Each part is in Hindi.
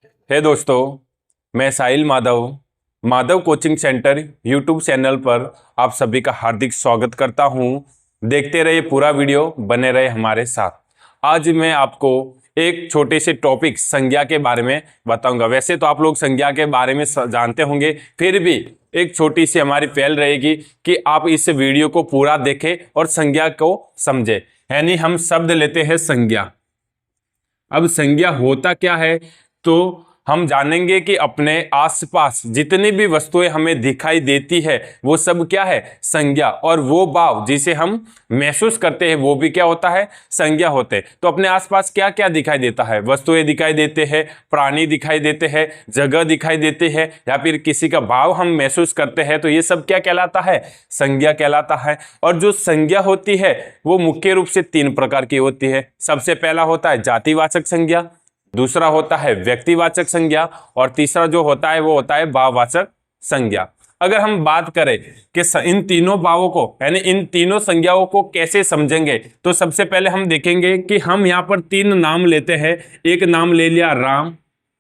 हे दोस्तों, मैं Sahil Madhav Madhav coaching centre YouTube channel पर आप सभी का हार्दिक स्वागत करता हूं। देखते रहिए पूरा वीडियो, बने रहे हमारे साथ। आज मैं आपको एक छोटे से टॉपिक संज्ञा के बारे में बताऊंगा। वैसे तो आप लोग संज्ञा के बारे में जानते होंगे, फिर भी एक छोटी सी हमारी पहल रहेगी कि आप इस वीडियो को पूरा देखें और संज्ञा को समझें। यानी हम शब्द लेते हैं संज्ञा। अब संज्ञा होता क्या है, तो हम जानेंगे कि अपने आसपास जितनी भी वस्तुएं हमें दिखाई देती है वो सब क्या है, संज्ञा। और वो भाव जिसे हम महसूस करते हैं वो भी क्या होता है, संज्ञा होते हैं। तो अपने आसपास क्या क्या दिखाई देता है, वस्तुएं दिखाई देते हैं, प्राणी दिखाई देते हैं, जगह दिखाई देती है, या फिर किसी का भाव हम महसूस करते हैं, तो ये सब क्या कहलाता है, संज्ञा कहलाता है। और जो संज्ञा होती है वो मुख्य रूप से 3 प्रकार की होती है। सबसे पहला होता है जातिवाचक संज्ञा, दूसरा होता है व्यक्तिवाचक संज्ञा, और तीसरा जो होता है वो होता है भाववाचक संज्ञा। अगर हम बात करें कि इन तीनों भावों को यानी इन तीनों संज्ञाओं को कैसे समझेंगे, तो सबसे पहले हम देखेंगे कि हम यहाँ पर 3 नाम लेते हैं। एक नाम ले लिया राम,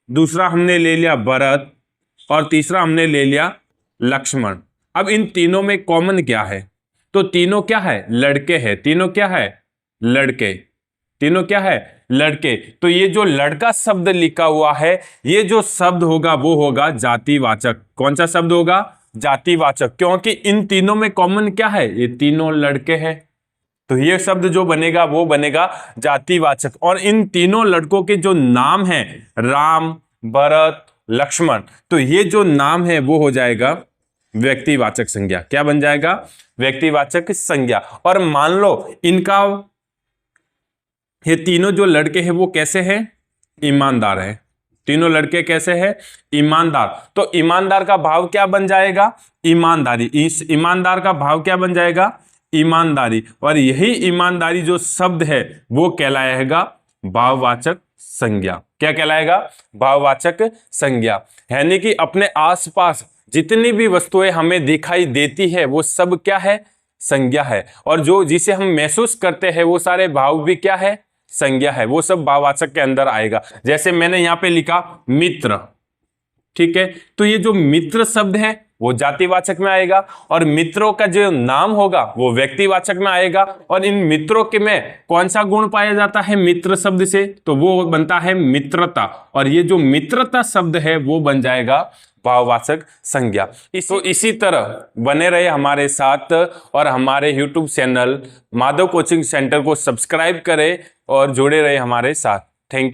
दूसरा हमने ले लिया भरत, और तीसरा हमने ले लिया लक्ष्मण। अब इन तीनों में कॉमन क्या है, तो तीनों क्या है, लड़के हैं। तीनों क्या है, लड़के। तीनों क्या है, लड़के। तो ये जो लड़का शब्द लिखा हुआ है, ये जो शब्द होगा वो होगा जातिवाचक। कौन सा शब्द होगा, जातिवाचक, क्योंकि इन तीनों में कॉमन क्या है, ये तीनों लड़के हैं। तो ये शब्द जो बनेगा वो बनेगा जातिवाचक। और इन तीनों लड़कों के जो नाम हैं, राम, भरत, लक्ष्मण, तो ये जो नाम है वो हो जाएगा व्यक्तिवाचक संज्ञा। क्या बन जाएगा, व्यक्तिवाचक संज्ञा। और मान लो इनका ये तीनों जो लड़के हैं वो कैसे हैं, ईमानदार है। तीनों लड़के कैसे हैं, ईमानदार। तो ईमानदार का भाव क्या बन जाएगा, ईमानदारी। इस ईमानदार का भाव क्या बन जाएगा, ईमानदारी। और यही ईमानदारी जो शब्द है वो कहलाएगा भाववाचक संज्ञा। क्या कहलाएगा, भाववाचक संज्ञा। यानी कि अपने आसपास जितनी भी वस्तुएं हमें दिखाई देती है वो सब क्या है, संज्ञा है। और जो जिसे हम महसूस करते हैं वो सारे भाव भी क्या है, संज्ञा है। वो सब भाववाचक के अंदर आएगा। जैसे मैंने यहां पे लिखा मित्र, ठीक है, तो ये जो मित्र शब्द है वो जातिवाचक में आएगा, और मित्रों का जो नाम होगा वो व्यक्तिवाचक में आएगा। और इन मित्रों के में कौन सा गुण पाया जाता है मित्र शब्द से, तो वो बनता है मित्रता। और ये जो मित्रता शब्द है वो बन जाएगा भाववाचक संज्ञा। तो इसी तरह बने रहे हमारे साथ, और हमारे YouTube channel Madhav coaching centre को सब्सक्राइब करें और जुड़े रहे हमारे साथ। Thank you.